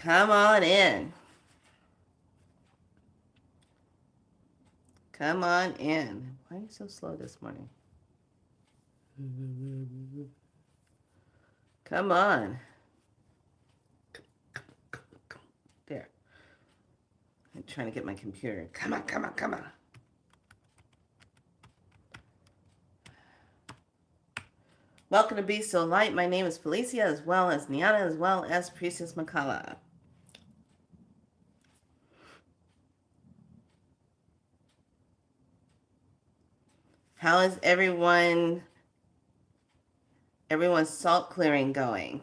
Come on in. Come on in. Why are you so slow this morning? Come on. There. I'm trying to get my computer. Come on, come on, come on. Welcome to Be So Light. My name is Felicia, as well as Niana, as well as Priestess Makala. How is everyone's salt clearing going?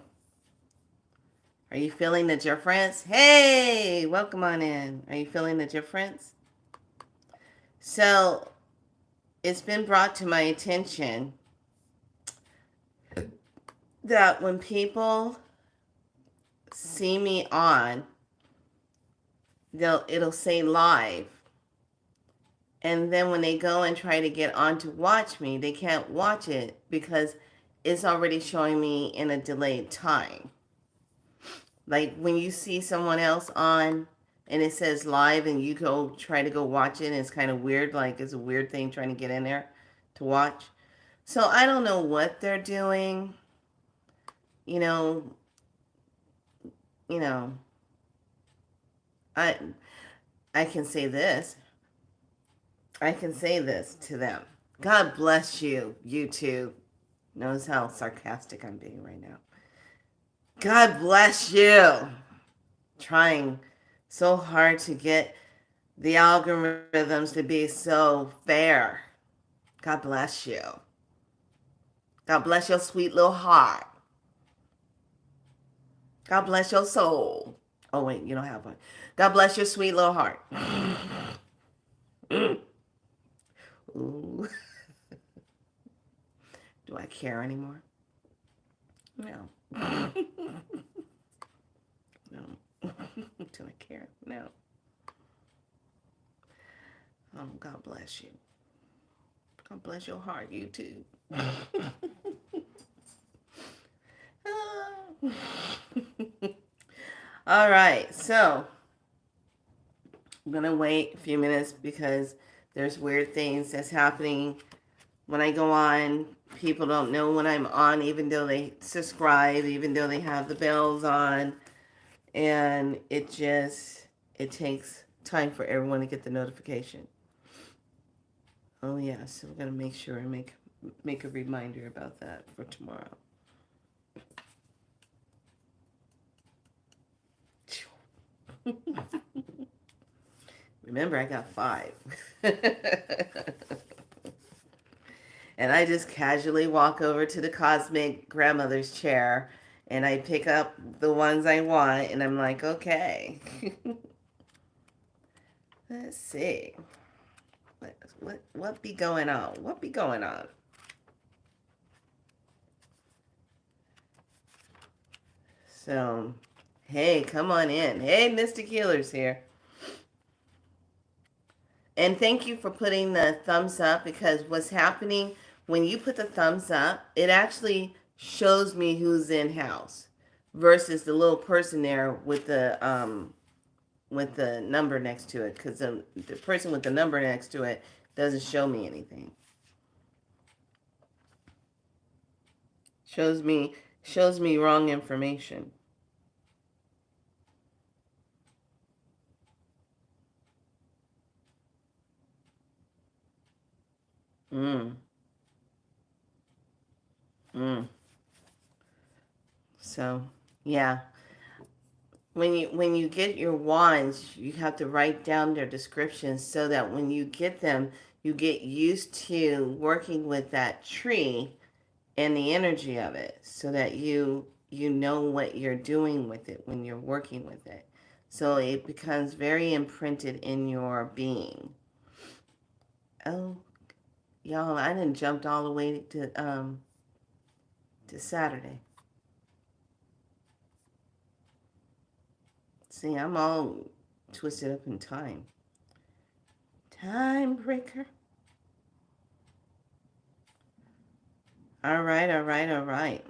Are you feeling the difference? Hey, welcome on in. Are you feeling the difference? So, it's been brought to my attention that when people see me on, it'll say live. And then when they go and try to get on to watch me, they can't watch it because it's already showing me in a delayed time. Like when you see someone else on and it says live and you go try to go watch it and it's kind of weird, like it's a weird thing trying to get in there to watch. So I don't know what they're doing. You know, you know, I I can say this. I can say this to them. God bless you, YouTube. Knows how sarcastic I'm being right now. God bless you. Trying so hard to get the algorithms to be so fair. God bless you. God bless your sweet little heart. God bless your soul. Oh, wait, you don't have one. God bless your sweet little heart. Ooh. Do I care anymore? No. No. Do I care? No. Oh, God bless you. God bless your heart, you too. All right, so I'm going to wait a few minutes because there's weird things that's happening when I go on. People don't know when I'm on, even though they subscribe, even though they have the bells on. And it takes time for everyone to get the notification. Oh, yeah, so we're going to make sure and make a reminder about that for tomorrow. Remember, I got 5. And I just casually walk over to the cosmic grandmother's chair and I pick up the ones I want and I'm like, okay. Let's see. What be going on? What be going on? So, hey, come on in. Hey, Mystic Healer's here. And thank you for putting the thumbs up, because what's happening when you put the thumbs up, it actually shows me who's in house versus the little person there with the number next to it, because the person with the number next to it doesn't show me anything. Shows me wrong information. Mm. Mm. So, yeah. When you get your wands, you have to write down their descriptions so that when you get them, you get used to working with that tree and the energy of it, so that you know what you're doing with it when you're working with it. So it becomes very imprinted in your being. Oh, y'all, I didn't jumped all the way to Saturday. See, I'm all twisted up in time. Time breaker. All right, all right, all right.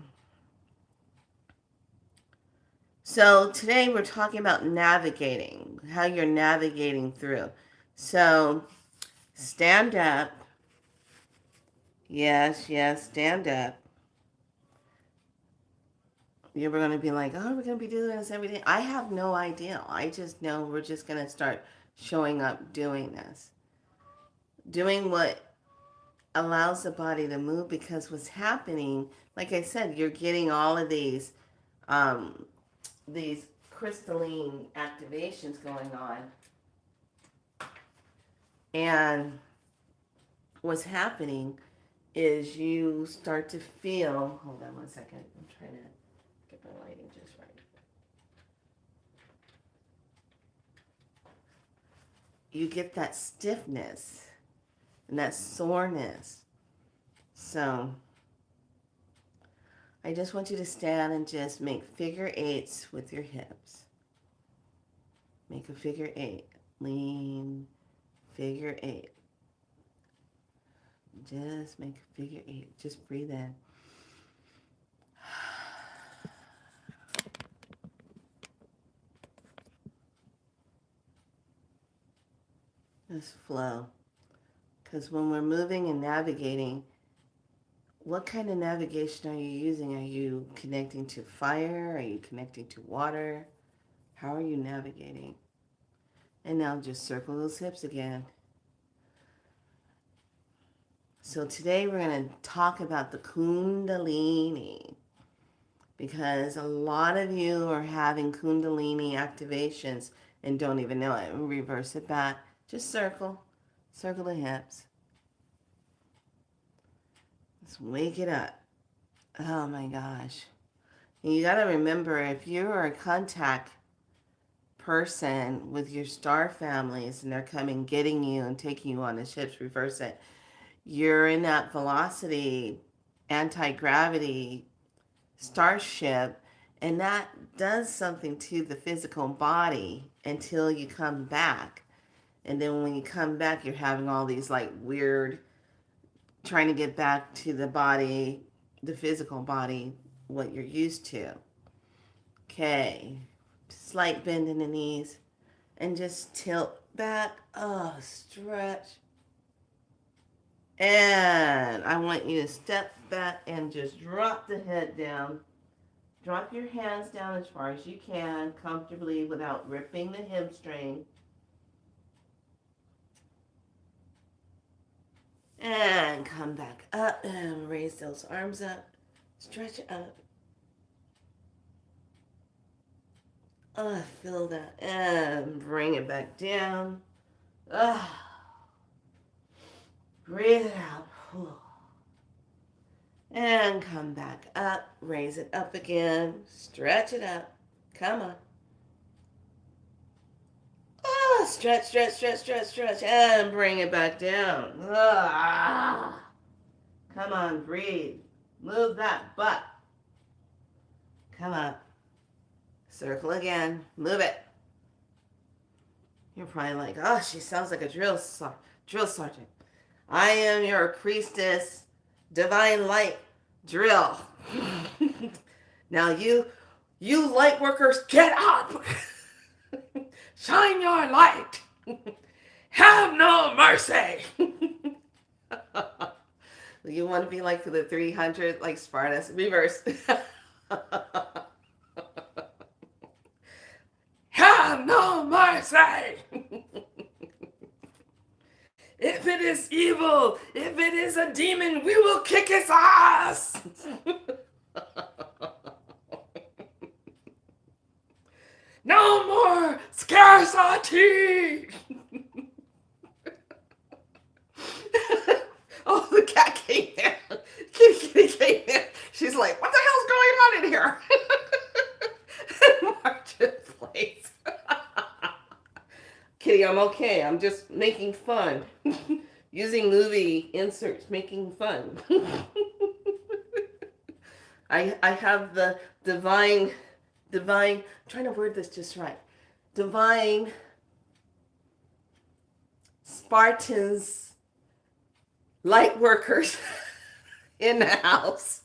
So today we're talking about navigating, how you're navigating through. So stand up. Yes, yes, stand up. You're going to be like, oh, we're going to be doing this every day. I have no idea. I just know we're just going to start showing up doing this. Doing what allows the body to move, because what's happening, like I said, you're getting all of these crystalline activations going on. And what's happening is you start to feel, hold on one second, I'm trying to get my lighting just right. You get that stiffness and that soreness. So I just want you to stand and just make figure eights with your hips. Make a figure eight. Lean, figure eight. Just make a figure eight. Just breathe in. Just flow. Because when we're moving and navigating, what kind of navigation are you using? Are you connecting to fire? Are you connecting to water? How are you navigating? And now just circle those hips again. So today we're going to talk about the Kundalini, because a lot of you are having Kundalini activations and don't even know it. Reverse it back. Just circle. Circle the hips. Let's wake it up. Oh my gosh. And you got to remember, if you're a contact person with your star families and they're coming getting you and taking you on the ships, reverse it. You're in that velocity, anti-gravity starship, and that does something to the physical body until you come back. And then when you come back, you're having all these like weird, trying to get back to the body, the physical body, what you're used to. Okay. Slight bend in the knees and just tilt back. Oh, stretch. And I want you to step back and just drop the head down. Drop your hands down as far as you can, comfortably, without ripping the hamstring. And come back up and raise those arms up. Stretch up. Oh, feel that. And bring it back down. Breathe it out. And come back up. Raise it up again. Stretch it up. Come on. Stretch, stretch, stretch, stretch, stretch. And bring it back down. Come on, breathe. Move that butt. Come up. Circle again. Move it. You're probably like, oh, she sounds like a drill sergeant. I am your priestess, divine light drill. Now you light workers, get up. Shine your light. Have no mercy. You want to be like the 300, like Spartus, reverse. Have no mercy. If it is evil, if it is a demon, we will kick his ass. No more scarcity. Oh, the cat came in. Kitty came in. She's like, what the hell's going on in here? And Martin plays. Kitty, I'm okay. I'm just making fun. Using movie inserts, making fun. I have the divine, I'm trying to word this just right. Divine Spartans, light workers in the house.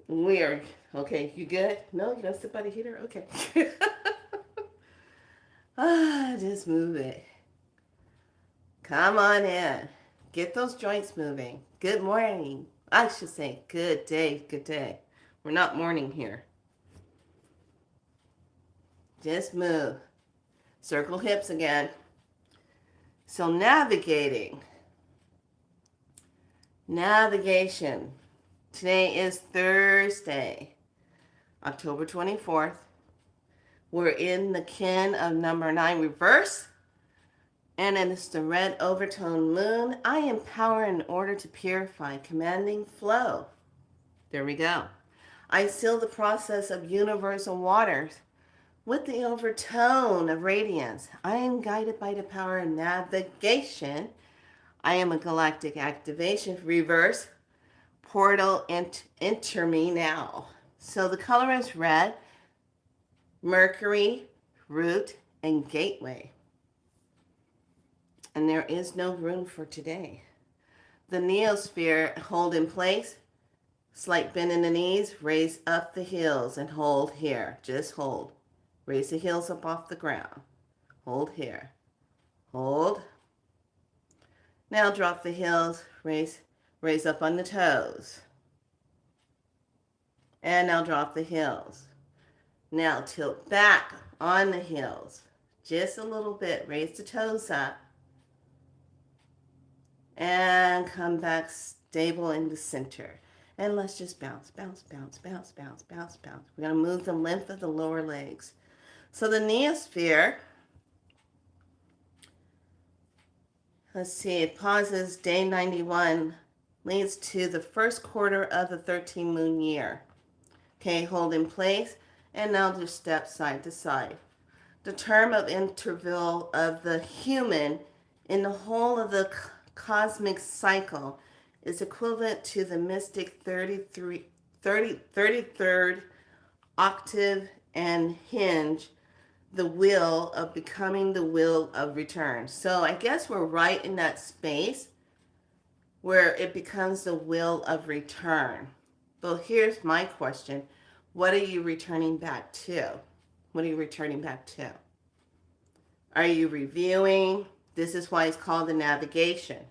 We are Okay, you good? No, you don't sit by the heater? Okay. Just move it. Come on in. Get those joints moving. Good morning. I should say good day, good day. We're not morning here. Just move. Circle hips again. So navigating. Navigation. Today is Thursday, October 24th. We're in the kin of number 9 reverse. And it's the red overtone moon. I empower in order to purify, commanding flow. There we go. I seal the process of universal waters with the overtone of radiance. I am guided by the power of navigation. I am a galactic activation reverse. Portal enter me now. So the color is red, Mercury, root, and gateway. And there is no room for today. The neosphere, hold in place. Slight bend in the knees, raise up the heels and hold here. Just hold. Raise the heels up off the ground. Hold here. Hold. Now drop the heels, raise up on the toes. And now drop the heels. Now tilt back on the heels. Just a little bit. Raise the toes up. And come back stable in the center. And let's just bounce, bounce, bounce, bounce, bounce, bounce, bounce. We're going to move the length of the lower legs. So the neosphere, let's see, it pauses day 91, leads to the first quarter of the 13 moon year. Okay, hold in place, and now just step side to side. The term of interval of the human in the whole of the cosmic cycle is equivalent to the mystic 33rd octave and hinge, the will of becoming the will of return. So I guess we're right in that space where it becomes the will of return. But here's my question. What are you returning back to? What are you returning back to? Are you reviewing? This is why it's called the navigation.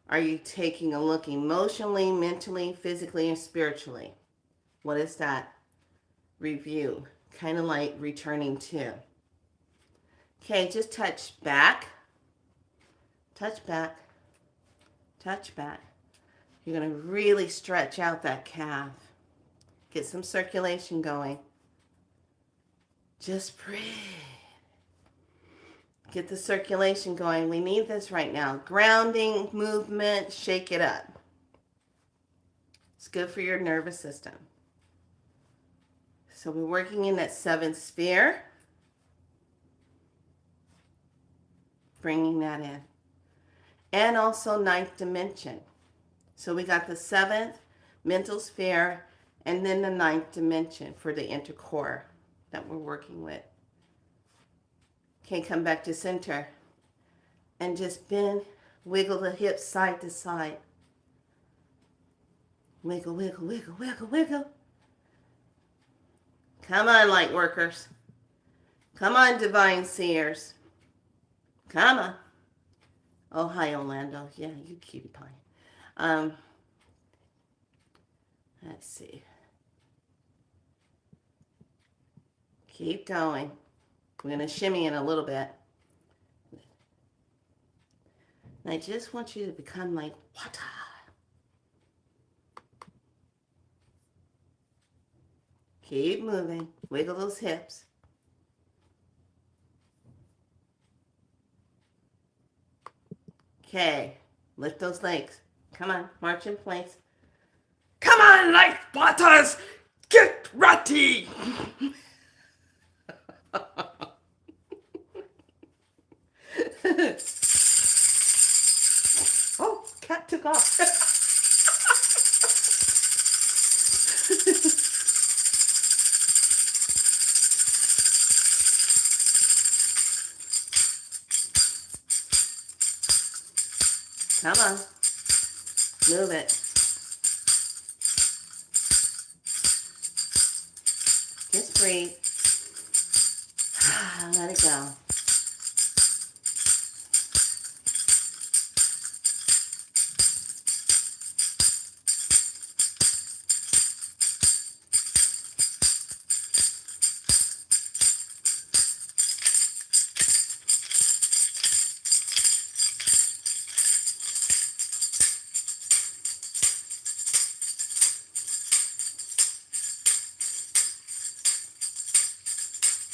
Are you taking a look emotionally, mentally, physically, and spiritually? What is that? Review. Kind of like returning to. Okay, just touch back. Touch back. Touch back. You're going to really stretch out that calf. Get some circulation going. Just breathe. Get the circulation going. We need this right now. Grounding, movement, shake it up. It's good for your nervous system. So we're working in that 7th sphere. Bringing that in. And also 9th dimension. So we got the 7th mental sphere and then the 9th dimension for the intercore that we're working with. Okay, come back to center. And just bend, wiggle the hips side to side. Wiggle, wiggle, wiggle, wiggle, wiggle. Come on, light workers. Come on, divine seers. Come on. Oh, hi, Orlando. Yeah, you cutie pie. Let's see. Keep going. We're going to shimmy in a little bit. And I just want you to become like water. Keep moving. Wiggle those hips. Okay. Lift those legs. Come on. March in place. Come on, light waters! Get ready! Oh, cat took off. Come on. Move it. Just breathe. Let it go.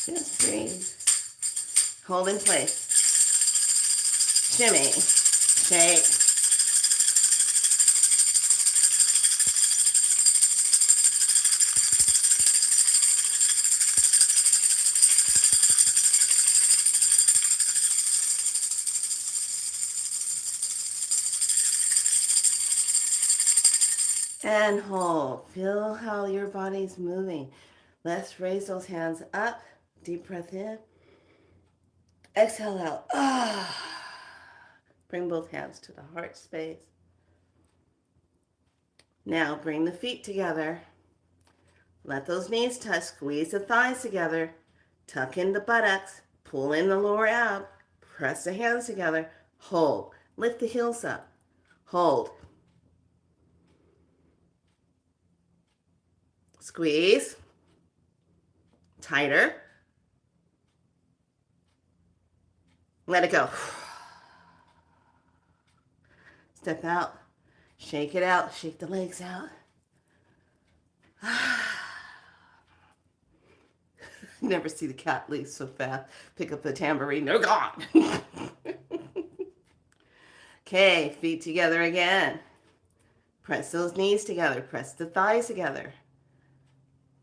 Just breathe. Hold in place. Shimmy. Shake. And hold. Feel how your body's moving. Let's raise those hands up. Deep breath in. Exhale out. Bring both hands to the heart space. Now bring the feet together. Let those knees touch. Squeeze the thighs together. Tuck in the buttocks. Pull in the lower ab. Press the hands together. Hold. Lift the heels up. Hold. Squeeze. Tighter. Let it go. Step out. Shake it out. Shake the legs out. Never see the cat leave so fast. Pick up the tambourine. They're gone. Okay, feet together again. Press those knees together. Press the thighs together.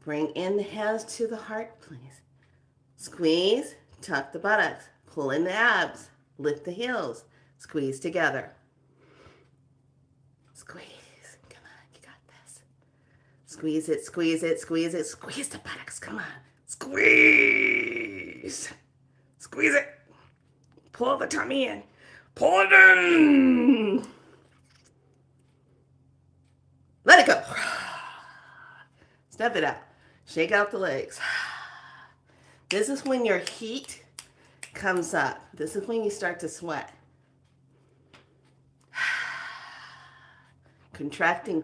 Bring in the hands to the heart, please. Squeeze. Tuck the buttocks. Pull in the abs. Lift the heels. Squeeze together. Squeeze. Come on, you got this. Squeeze it, squeeze it, squeeze it. Squeeze the buttocks. Come on. Squeeze. Squeeze it. Pull the tummy in. Pull it in. Let it go. Step it out. Shake out the legs. This is when your heat comes up. This is when you start to sweat. Contracting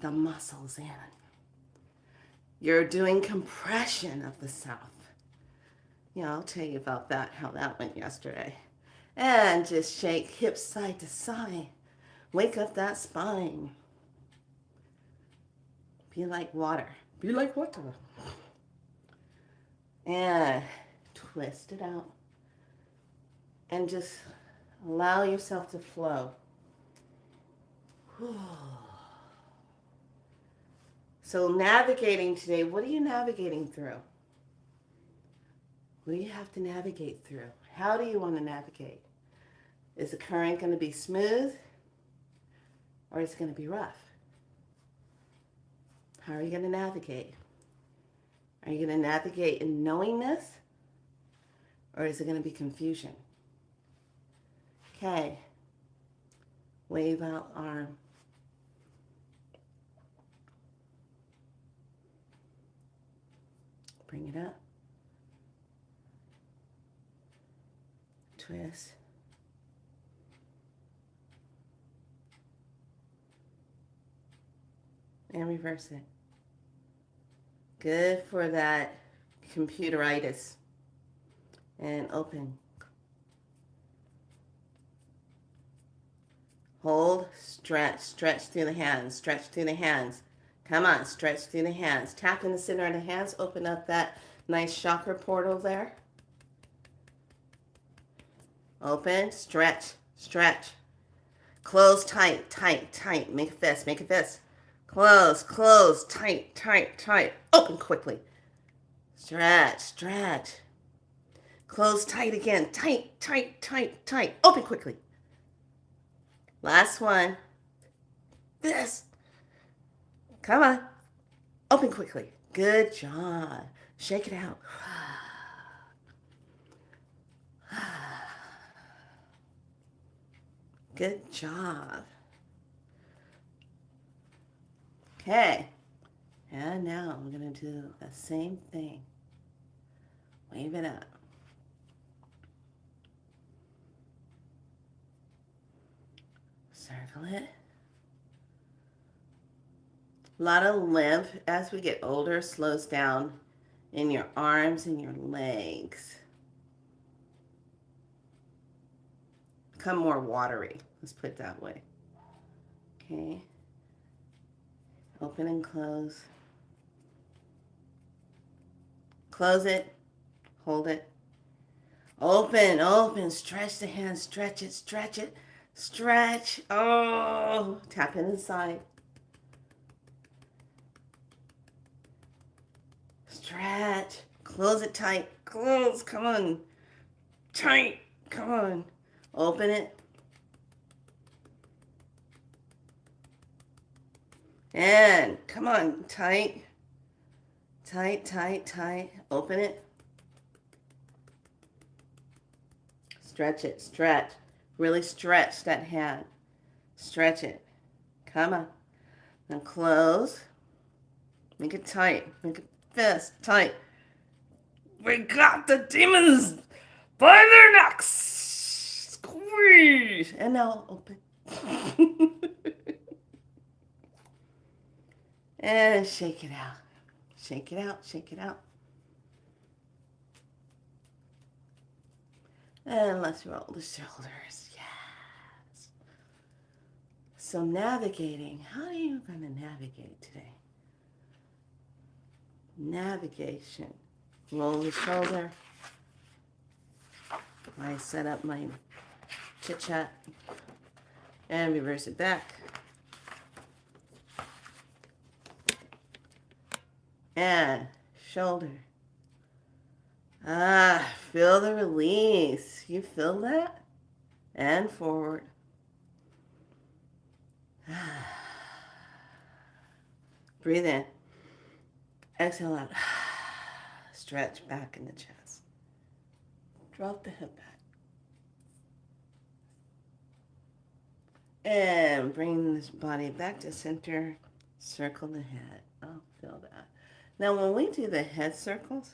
the muscles in. You're doing compression of the South. Yeah, I'll tell you about that, how that went yesterday. And just shake hips side to side. Wake up that spine. Be like water. Be like water. And twist it out. And just allow yourself to flow. So navigating today, what are you navigating through? What do you have to navigate through? How do you want to navigate? Is the current going to be smooth or is it going to be rough? How are you going to navigate? Are you going to navigate in knowingness or is it going to be confusion? Okay. Wave out arm. Bring it up. Twist. And reverse it. Good for that computeritis. And open. Hold, stretch, stretch through the hands, stretch through the hands. Come on, stretch through the hands. Tap in the center of the hands, open up that nice chakra portal there. Open, stretch, stretch. Close, tight, tight, tight. Make a fist, make a fist. Close, close, tight, tight, tight. Open quickly. Stretch, stretch. Close, tight again. Tight, tight, tight, tight. Open quickly. Last one. This. Come on. Open quickly. Good job. Shake it out. Good job. Okay. And now I'm going to do the same thing. Wave it up. Circle it. A lot of lymph as we get older slows down in your arms and your legs. Become more watery. Let's put it that way. Okay. Open and close. Close it. Hold it. Open, open. Stretch the hand. Stretch it, stretch it. Stretch. Oh. Tap it inside. Stretch. Close it tight. Close. Come on. Tight. Come on. Open it. And come on. Tight. Tight, tight, tight. Open it. Stretch it. Stretch. Really stretch that hand. Stretch it. Come on. Now close. Make it tight. Make it fist tight. We got the demons by their necks. Squeeze. And now open. And shake it out. Shake it out. Shake it out. And let's roll the shoulders. Yes. So navigating. How are you going to navigate today? Navigation. Roll the shoulder. I set up my chit chat and reverse it back. And shoulder. Feel the release. You feel that? And forward. Breathe in. Exhale out. Stretch back in the chest. Drop the hip back. And bring this body back to center. Circle the head. Oh, feel that. Now, when we do the head circles,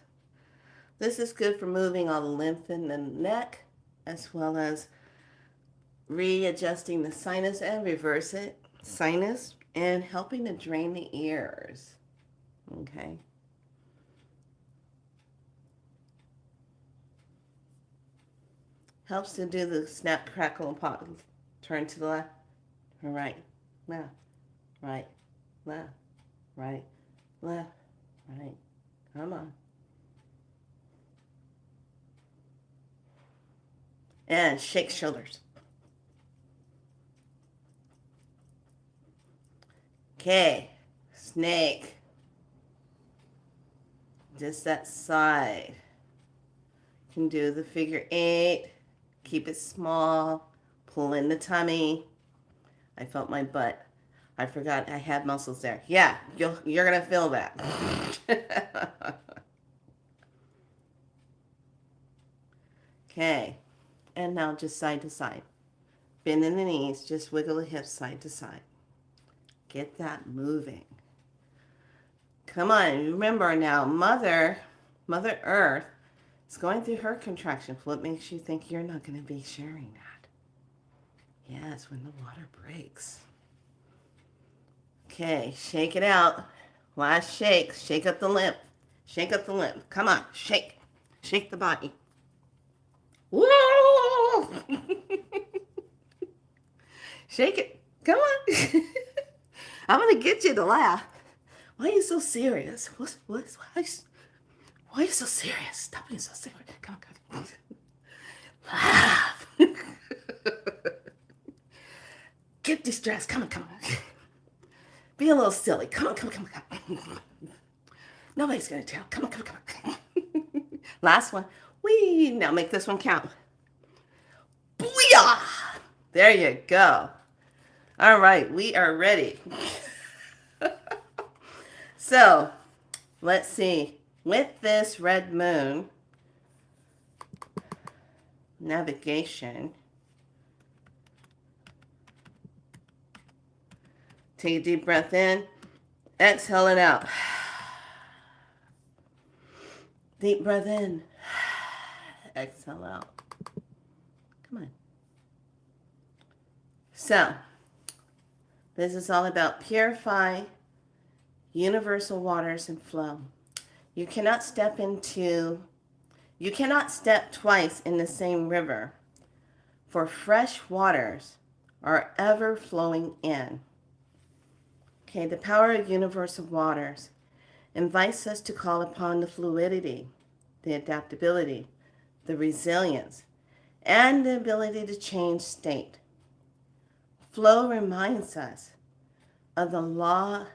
this is good for moving all the lymph in the neck, as well as readjusting the sinus and reverse it, sinus, and helping to drain the ears. Okay. Helps to do the snap, crackle, and pop. Turn to the left, right, left, right, left, right, left, right. Come on. And shake shoulders. Okay, snake. Just that side. You can do the figure 8. Keep it small. Pull in the tummy. I felt my butt. I forgot I had muscles there. Yeah, you're going to feel that. Okay. And now just side to side. Bend in the knees. Just wiggle the hips side to side. Get that moving. Come on. Remember now, Mother Earth is going through her contractions. What makes you think you're not going to be sharing that? Yes, when the water breaks. Okay, shake it out. Last shake. Shake up the lymph. Shake up the lymph. Come on, shake. Shake the body. Woo! Shake it. Come on. I'm going to get you to laugh. Why are you so serious? Why are you so serious? Stop being so serious. Come on. Laugh. Get distressed. Come on. Be a little silly. Come on. Nobody's going to tell. Come on. Last one. Whee! Now make this one count. Booyah! There you go. All right, we are ready. So, let's see. With this red moon, navigation, take a deep breath in Exhale it out. Deep breath in. Exhale out. Come on. So, this is all about purify universal waters and flow. You cannot step twice in the same river, for fresh waters are ever flowing in. Okay, the power of universal waters invites us to call upon the fluidity, the adaptability, the resilience, and the ability to change state. Flow reminds us of the law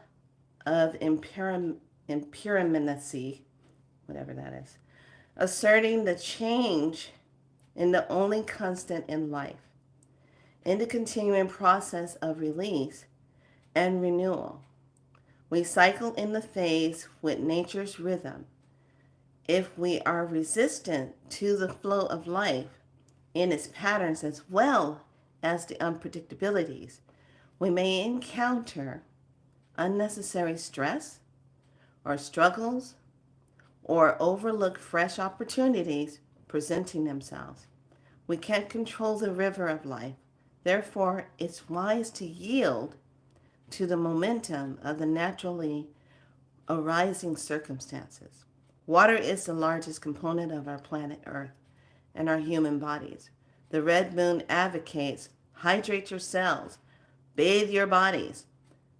of impermanency, whatever that is, asserting the change in the only constant in life, in the continuing process of release and renewal. We cycle in the phase with nature's rhythm. If we are resistant to the flow of life in its patterns as well as the unpredictabilities, we may encounter unnecessary stress or struggles or overlook fresh opportunities presenting themselves. We can't control the river of life. Therefore, it's wise to yield to the momentum of the naturally arising circumstances. Water is the largest component of our planet Earth and our human bodies. The red moon advocates hydrate your cells, bathe your bodies,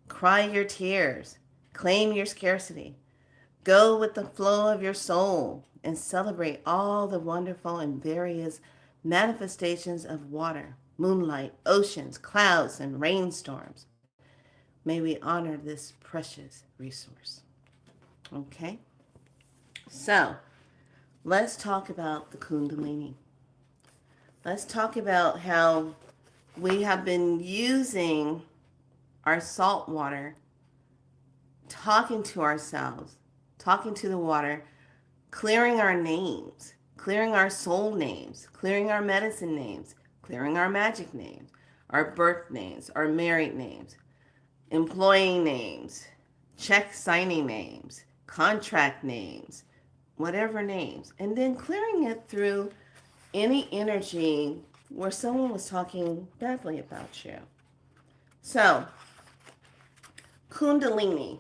cry your tears, claim your scarcity, go with the flow of your soul, and celebrate all the wonderful and various manifestations of water, moonlight, oceans, clouds, and rainstorms. May we honor this precious resource. Okay? So, let's talk about the Kundalini. Let's talk about how we have been using our salt water, talking to ourselves, talking to the water, clearing our names, clearing our soul names, clearing our medicine names, clearing our magic names, our birth names, our married names, employee names, check signing names, contract names, whatever names, and then clearing it through any energy where someone was talking badly about you. So, Kundalini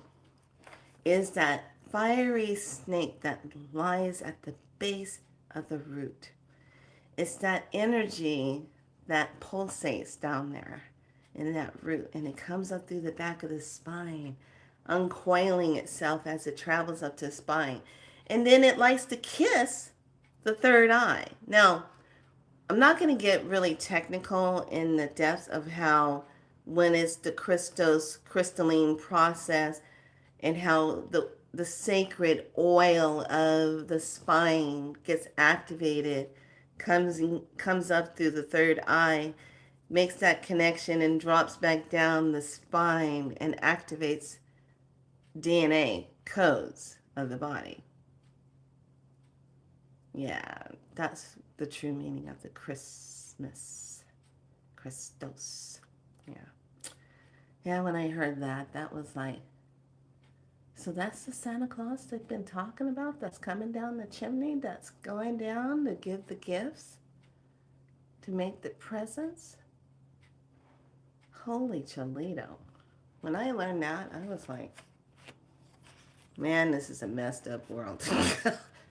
is that fiery snake that lies at the base of the root. It's that energy that pulsates down there in that root, and it comes up through the back of the spine, uncoiling itself as it travels up to the spine. And then it likes to kiss the third eye. Now, I'm not going to get really technical in the depths of how, when it's the crystalline process, and how the sacred oil of the spine gets activated, comes up through the third eye, makes that connection and drops back down the spine and activates DNA codes of the body. Yeah, that's the true meaning of the Christmas. Christos. Yeah. Yeah, when I heard that, that was like, so that's the Santa Claus they've been talking about that's coming down the chimney, that's going down to give the gifts, to make the presents? Holy Cholito. When I learned that, I was like, man, this is a messed up world.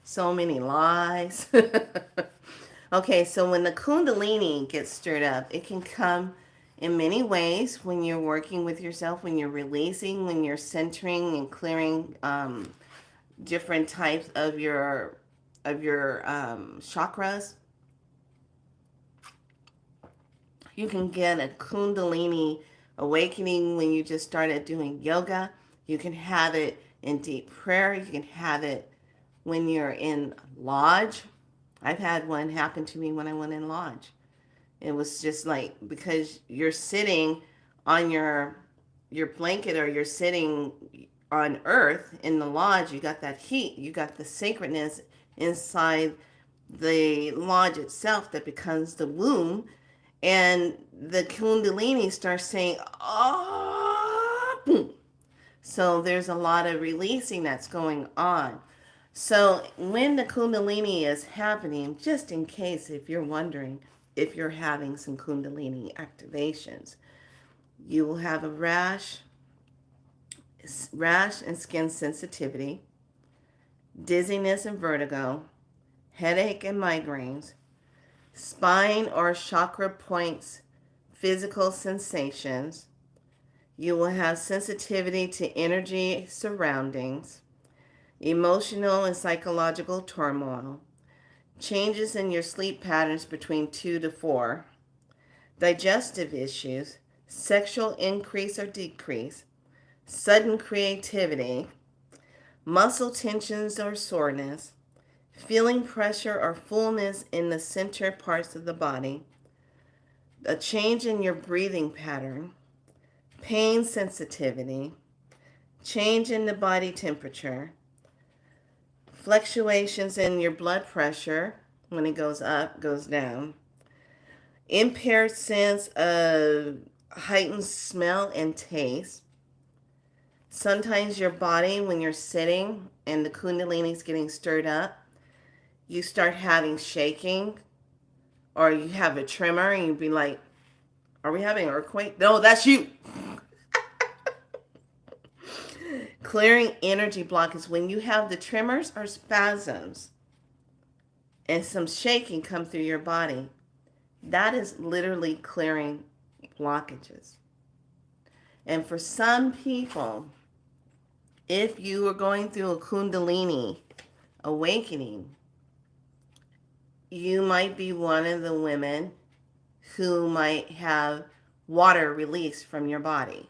So many lies. Okay, so when the Kundalini gets stirred up, it can come in many ways when you're working with yourself, when you're releasing, when you're centering and clearing different types of your chakras. You can get a Kundalini awakening when you just started doing yoga. You can have it in deep prayer. You can have it when you're in lodge. I've had one happen to me when I went in lodge. It was just like, because you're sitting on your blanket, or you're sitting on earth in the lodge, you got that heat, you got the sacredness inside the lodge itself that becomes the womb, and the Kundalini starts saying, oh, boom. So there's a lot of releasing that's going on. So when the Kundalini is happening, just in case if you're wondering if you're having some Kundalini activations, you will have a rash and skin sensitivity, dizziness and vertigo, headache and migraines, spine or chakra points, physical sensations. You will have sensitivity to energy surroundings, emotional and psychological turmoil, changes in your sleep patterns between 2 to 4, digestive issues, sexual increase or decrease, sudden creativity, muscle tensions or soreness, feeling pressure or fullness in the center parts of the body, a change in your breathing pattern, pain sensitivity, change in the body temperature, fluctuations in your blood pressure when it goes up, goes down, impaired sense of heightened smell and taste. Sometimes your body, when you're sitting and the kundalini is getting stirred up, you start having shaking, or you have a tremor and you'd be like, are we having an earthquake? No, that's you. Clearing energy block is when you have the tremors or spasms and some shaking come through your body. That is literally clearing blockages. And for some people, if you are going through a kundalini awakening, you might be one of the women who might have water released from your body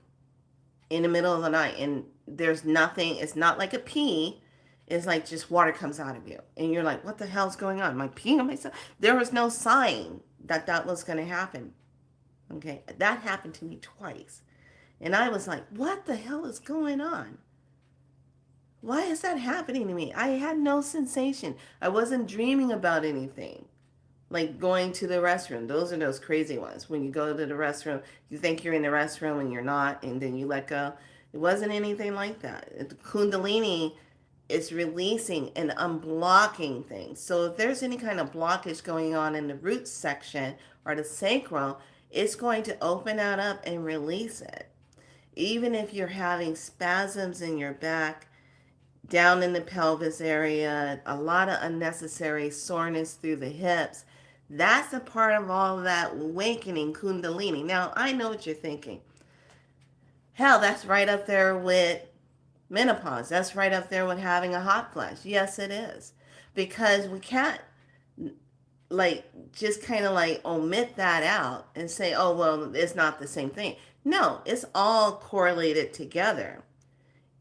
in the middle of the night. And there's nothing, it's not like a pee. It's like just water comes out of you. And you're like, what the hell's going on? Am I peeing on myself? There was no sign that that was going to happen. Okay. That happened to me twice. And I was like, what the hell is going on? Why is that happening to me? I had no sensation. I wasn't dreaming about anything. Like going to the restroom. Those are those crazy ones. When you go to the restroom, you think you're in the restroom and you're not, and then you let go. It wasn't anything like that. The Kundalini is releasing and unblocking things. So if there's any kind of blockage going on in the root section or the sacral, it's going to open that up and release it. Even if you're having spasms in your back, down in the pelvis area, a lot of unnecessary soreness through the hips, that's a part of all that awakening kundalini. Now, I know what you're thinking. Hell, that's right up there with menopause. That's right up there with having a hot flash. Yes, it is. Because we can't like just kind of like omit that out and say, oh, well, it's not the same thing. No, it's all correlated together.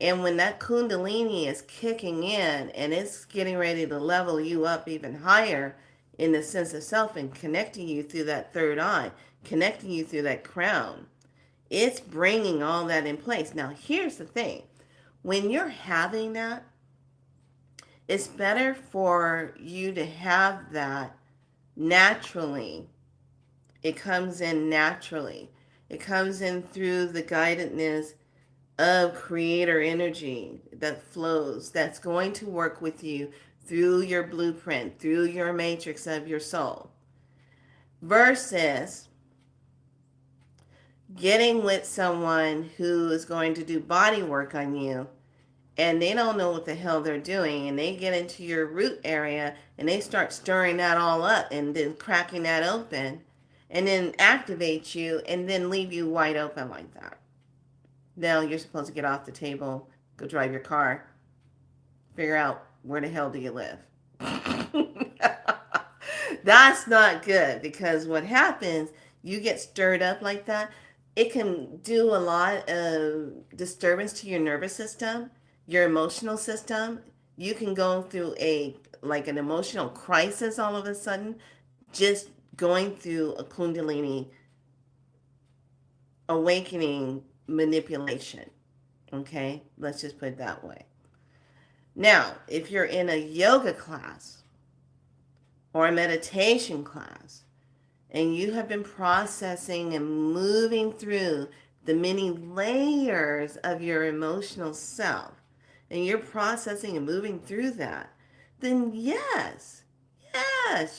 And when that kundalini is kicking in and it's getting ready to level you up even higher in the sense of self and connecting you through that third eye, connecting you through that crown, it's bringing all that in place. Now, here's the thing. When you're having that, it's better for you to have that naturally. It comes in naturally. It comes in through the guidedness of creator energy that flows, that's going to work with you through your blueprint, through your matrix of your soul, versus getting with someone who is going to do body work on you and they don't know what the hell they're doing, and they get into your root area and they start stirring that all up and then cracking that open and then activate you and then leave you wide open like that. Now you're supposed to get off the table, go drive your car, figure out where the hell do you live. That's not good, because what happens, you get stirred up like that, it can do a lot of disturbance to your nervous system, your emotional system. You can go through a like an emotional crisis all of a sudden, just going through a kundalini awakening manipulation. Okay, let's just put it that way. Now, if you're in a yoga class or a meditation class and you have been processing and moving through the many layers of your emotional self, and you're processing and moving through that, then yes,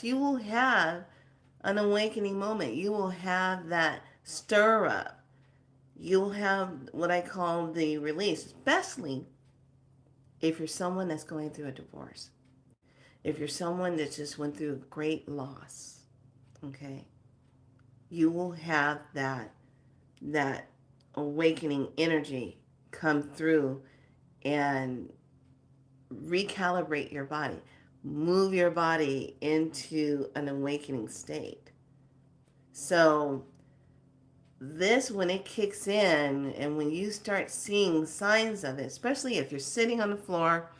you will have an awakening moment. You will have that stir up. You'll have what I call the release, especially if you're someone that's going through a divorce. If you're someone that just went through a great loss, okay, you will have that awakening energy come through and recalibrate your body, move your body into an awakening state. So this, when it kicks in and when you start seeing signs of it, especially if you're sitting on the floor,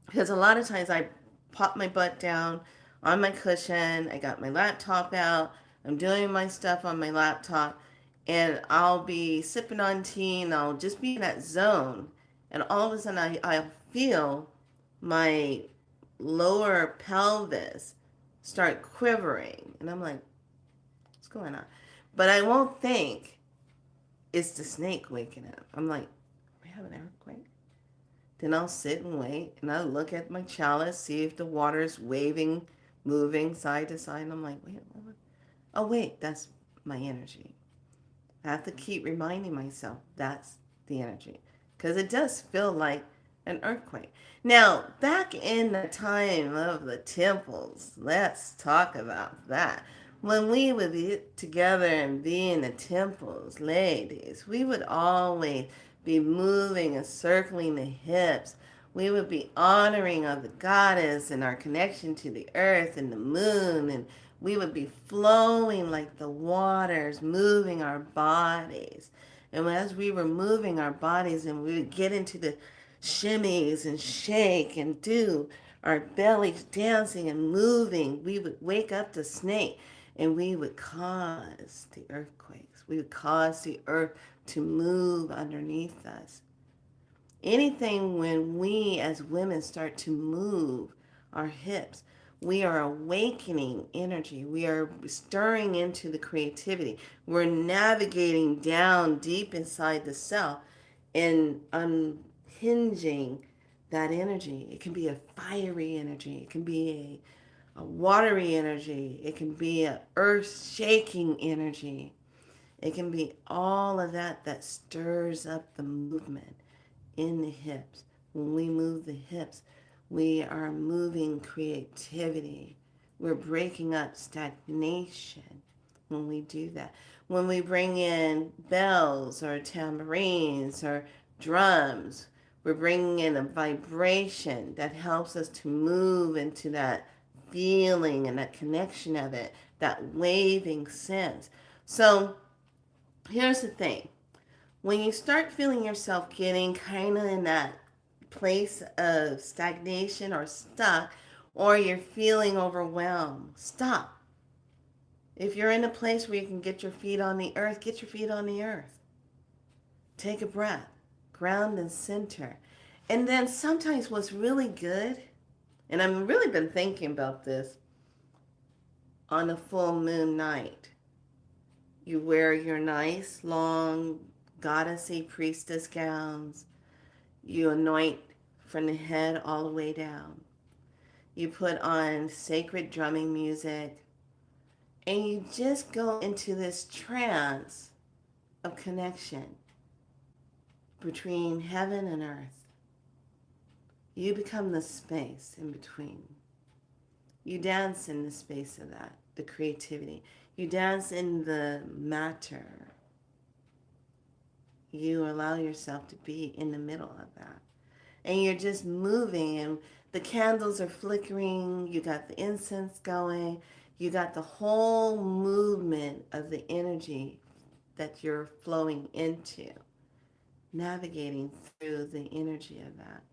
because a lot of times I pop my butt down on my cushion, I got my laptop out, I'm doing my stuff on my laptop, and I'll be sipping on tea and I'll just be in that zone. And all of a sudden I feel my lower pelvis start quivering. And I'm like, what's going on? But I won't think it's the snake waking up. I'm like, we have an earthquake? Then I'll sit and wait, and I'll look at my chalice, see if the water's waving, moving side to side. And I'm like, wait, what? Oh, wait, that's my energy. I have to keep reminding myself that's the energy, because it does feel like an earthquake. Now, back in the time of the temples, let's talk about that. When we would be together and be in the temples, ladies, we would always be moving and circling the hips. We would be honoring of the goddess and our connection to the earth and the moon, and we would be flowing like the waters, moving our bodies. And as we were moving our bodies and we would get into the shimmies and shake and do our bellies dancing and moving, we would wake up the snake and we would cause the earthquakes. We would cause the earth to move underneath us. Anything when we as women start to move our hips, we are awakening energy. We are stirring into the creativity. We're navigating down deep inside the self and unhinging that energy. It can be a fiery energy. It can be a watery energy. It can be a earth shaking energy. It can be all of that that stirs up the movement in the hips. When we move the hips, we are moving creativity. We're breaking up stagnation when we do that. When we bring in bells or tambourines or drums, we're bringing in a vibration that helps us to move into that feeling and that connection of it, that waving sense. So here's the thing. When you start feeling yourself getting kind of in that place of stagnation or stuck, or you're feeling overwhelmed, stop. If you're in a place where you can get your feet on the earth, get your feet on the earth. Take a breath, ground and center. And then sometimes what's really good, and I've really been thinking about this on a full moon night, you wear your nice long goddessy priestess gowns. You anoint from the head all the way down. You put on sacred drumming music, and you just go into this trance of connection between heaven and earth. You become the space in between. You dance in the space of that, the creativity. You dance in the matter. You allow yourself to be in the middle of that. And you're just moving, and the candles are flickering. You got the incense going. You got the whole movement of the energy that you're flowing into, navigating through the energy of that.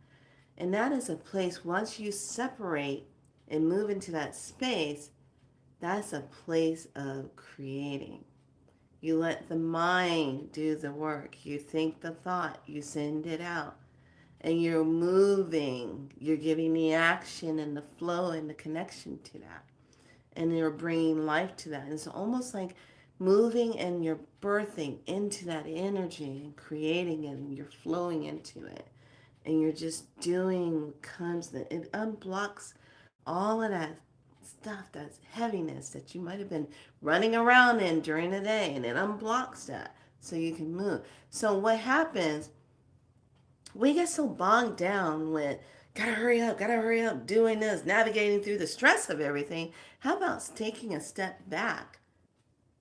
And that is a place, once you separate and move into that space, that's a place of creating. You let the mind do the work. You think the thought, you send it out. And you're moving, you're giving the action and the flow and the connection to that. And you're bringing life to that. And it's almost like moving and you're birthing into that energy and creating it and you're flowing into it and you're just doing what comes that it unblocks all of that stuff, that's heaviness that you might have been running around in during the day, and it unblocks that so you can move. So what happens, we get so bogged down with gotta hurry up doing this, navigating through the stress of everything. How about taking a step back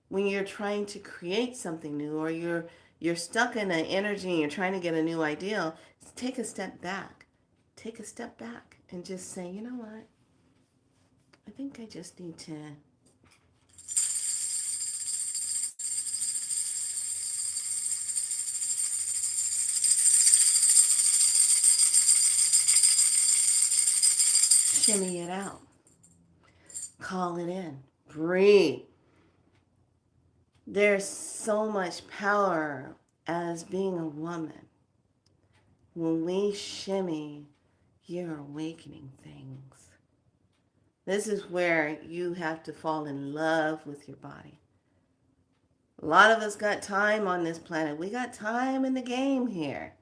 when you're trying to create something new, or you're stuck in an energy and you're trying to get a new ideal? Take a step back. Take a step back and just say, you know what? I think I just need to shimmy it out. Call it in. Breathe. There's so much power as being a woman. When we shimmy, you're awakening things. This is where you have to fall in love with your body. A lot of us got time on this planet. We got time in the game here.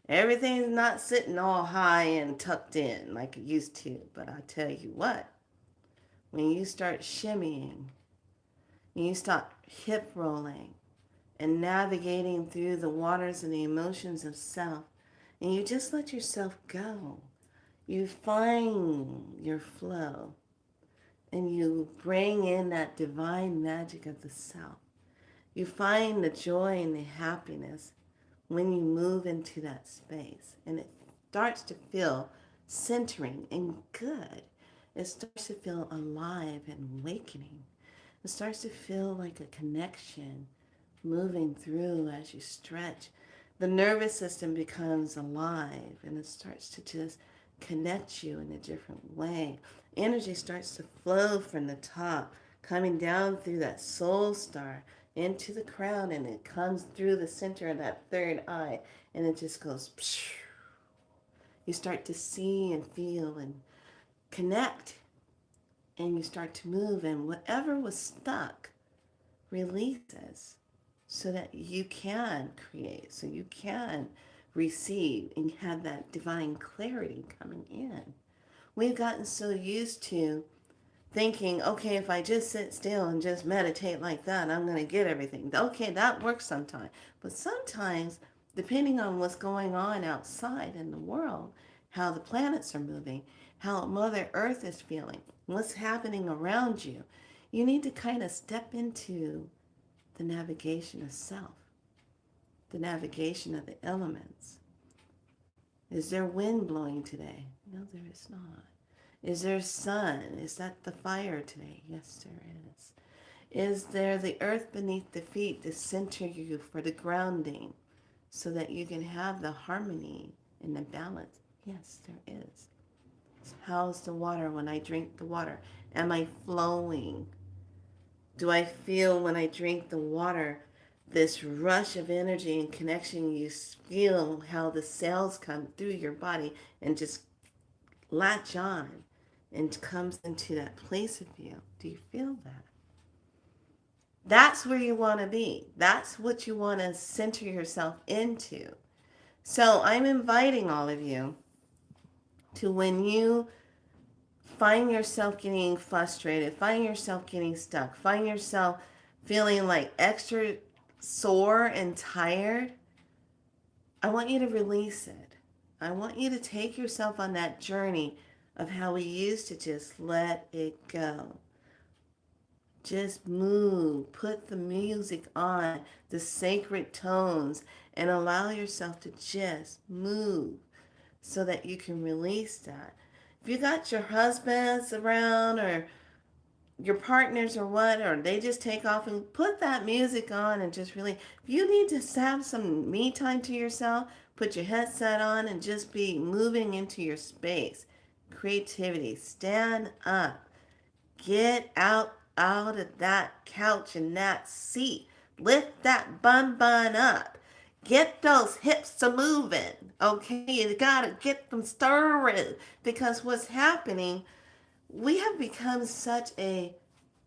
Everything's not sitting all high and tucked in like it used to. But I tell you what, when you start shimmying, and you start hip rolling and navigating through the waters and the emotions of self, and you just let yourself go, you find your flow and you bring in that divine magic of the self. You find the joy and the happiness when you move into that space, and it starts to feel centering and good. It starts to feel alive and awakening. It starts to feel like a connection moving through as you stretch. The nervous system becomes alive and it starts to just connect you in a different way. Energy starts to flow from the top, coming down through that soul star into the crown, and it comes through the center of that third eye, and it just goes. Pshh. You start to see and feel and connect, and you start to move, and whatever was stuck releases so that you can create, so you can receive and have that divine clarity coming in. We've gotten so used to thinking, okay, if I just sit still and just meditate like that, I'm going to get everything. Okay, that works sometimes. But sometimes, depending on what's going on outside in the world, how the planets are moving, how Mother Earth is feeling, what's happening around you, you need to kind of step into the navigation of self, the navigation of the elements. Is there wind blowing today? No, there is not. Is there sun? Is that the fire today? Yes, there is. Is there the earth beneath the feet to center you for the grounding so that you can have the harmony and the balance? Yes, there is. How's the water when I drink the water? Am I flowing? Do I feel when I drink the water this rush of energy and connection? You feel how the cells come through your body and just latch on and comes into that place of you. Do you feel that? That's where you want to be. That's what you want to center yourself into. So I'm inviting all of you to, when you find yourself getting frustrated, find yourself getting stuck, find yourself feeling like extra sore and tired, I want you to release it. I want you to take yourself on that journey of how we used to just let it go. Just move, put the music on, the sacred tones, and allow yourself to just move so that you can release that. If you got your husbands around or your partners or what, or they just take off and put that music on and just really, if you need to have some me time to yourself, put your headset on and just be moving into your space. Creativity, stand up, get out of that couch and that seat, lift that bun up, get those hips a moving. Okay, you gotta get them stirring, because what's happening, we have become such a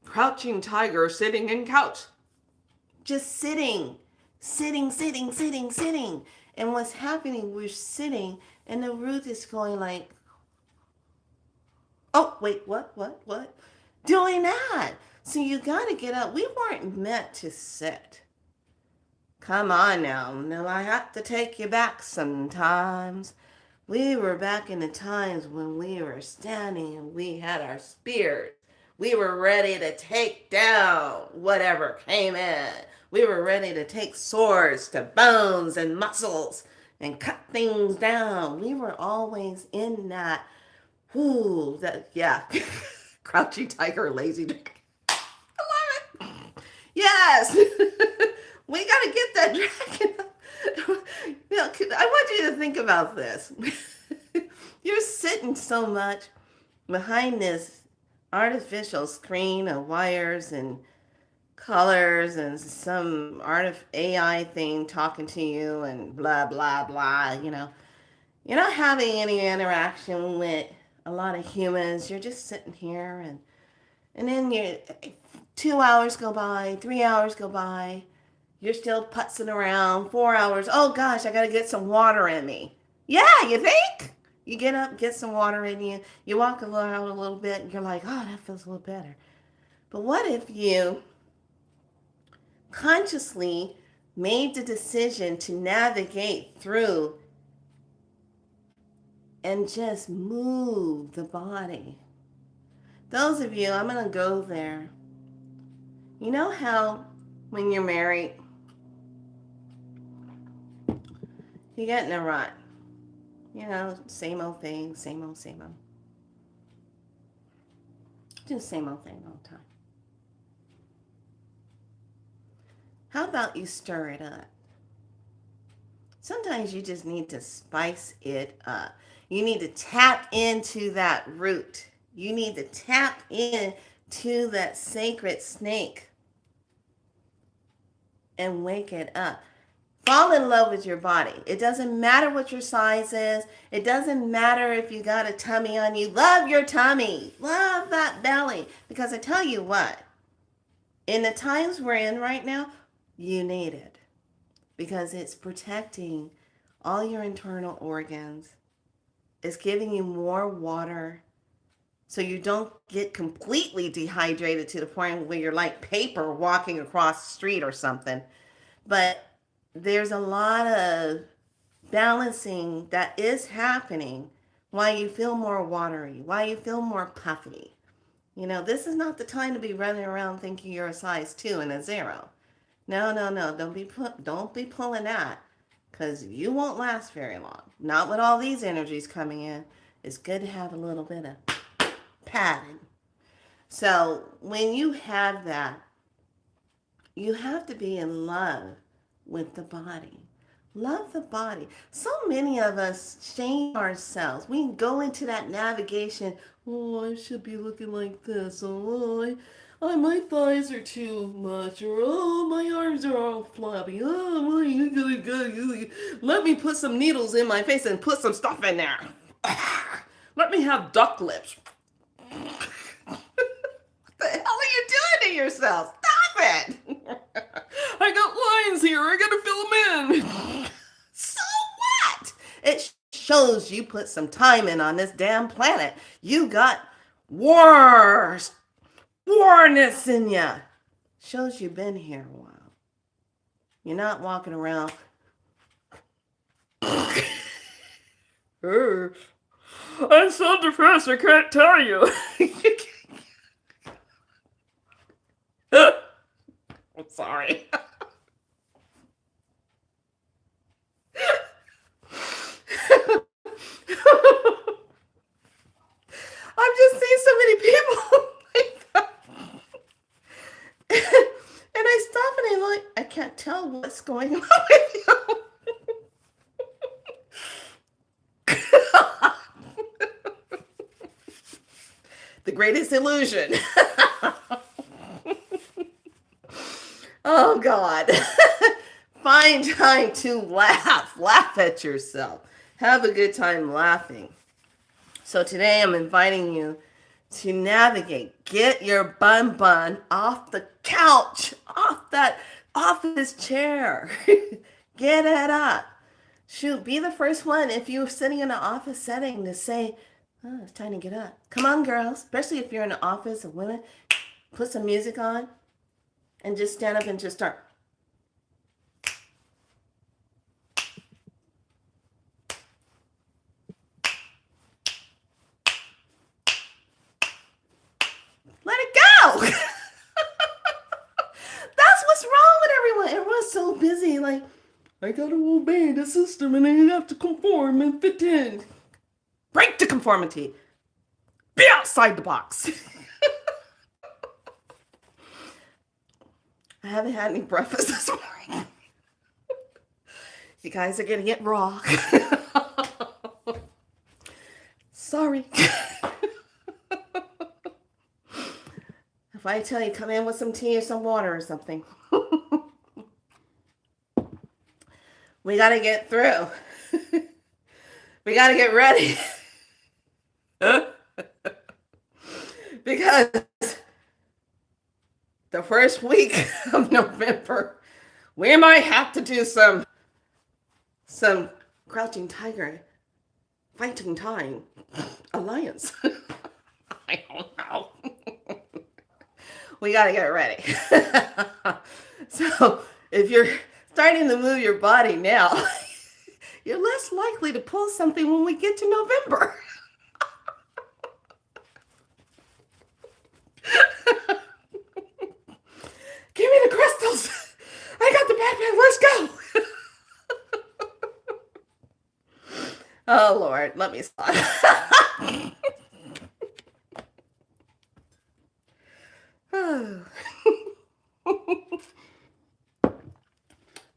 Crouching tiger sitting in couch. just sitting, sitting. And what's happening, we're sitting, and the root is going like, oh, wait, what? Doing that. So you got to get up. We weren't meant to sit. Come on now. No, I have to take you back sometimes. We were back in the times when we were standing and we had our spears. We were ready to take down whatever came in. We were ready to take swords to bones and muscles and cut things down. We were always in that, whoo, that, yeah, crouching tiger, lazy tiger. I love it. Yes. We got to get that dragon up. You know, I want you to think about this. You're sitting so much behind this artificial screen of wires and colors and some AI thing talking to you and blah, blah, blah. You're not having any interaction with a lot of humans. You're just sitting here and then 2 hours go by, 3 hours go by. You're still putzing around. 4 hours. Oh gosh, I gotta get some water in me. Yeah, you think? You get up, get some water in you. You walk around a little bit, and you're like, oh, that feels a little better. But what if you consciously made the decision to navigate through and just move the body? Those of you, I'm gonna go there. You know how when you're married, you get in a rut. Same old thing, same old, same old. Just same old thing all the time. How about you stir it up? Sometimes you just need to spice it up. You need to tap into that root. You need to tap into that sacred snake and wake it up. Fall in love with your body. It doesn't matter what your size is. It doesn't matter if you got a tummy on you. Love your tummy. Love that belly. Because I tell you what, in the times we're in right now, you need it. Because it's protecting all your internal organs. It's giving you more water so you don't get completely dehydrated to the point where you're like paper walking across the street or something. But there's a lot of balancing that is happening why you feel more watery, why you feel more puffy. This is not the time to be running around thinking you're a size 2 and a 0. No. Don't be pulling that, because you won't last very long. Not with all these energies coming in. It's good to have a little bit of padding. So when you have that, you have to be in love with the body. Love the body. So many of us shame ourselves. We go into that navigation. Oh, I should be looking like this. My thighs are too much. Or, oh, my arms are all floppy. Oh, let me put some needles in my face and put some stuff in there. Let me have duck lips. What the hell are you doing to yourself? Stop it. I got lines here. I gotta fill them in. So what? It shows you put some time in on this damn planet. You got warness in you. Shows you've been here a while. You're not walking around. I'm so depressed I can't tell you. I'm sorry. I've just seen so many people like that. And I stop and I'm like, I can't tell what's going on with you. The greatest illusion. Oh God. Find time to laugh. Laugh at yourself. Have a good time laughing. So today I'm inviting you to navigate. Get your bun off the couch, off that Office chair. Get it up. Shoot, be the first one if you're sitting in an office setting to say, oh, it's time to get up. Come on, girls. Especially if you're in an office of women, put some music on and just stand up and just start. Let it go. That's what's wrong with everyone. Everyone's so busy. Like, I gotta obey the system and I have to conform and fit in. Break the conformity. Be outside the box. I haven't had any breakfast this morning. You guys are getting it raw. Sorry. If I tell you come in with some tea or some water or something. We got to get through. We got to get ready. Because the first week of November, we might have to do some Crouching Tiger, Fighting Time Alliance. I don't know. We got to get ready. So if you're starting to move your body now, you're less likely to pull something when we get to November. Give me the crystals. I got the backpack. Let's go. Oh, Lord. Let me stop.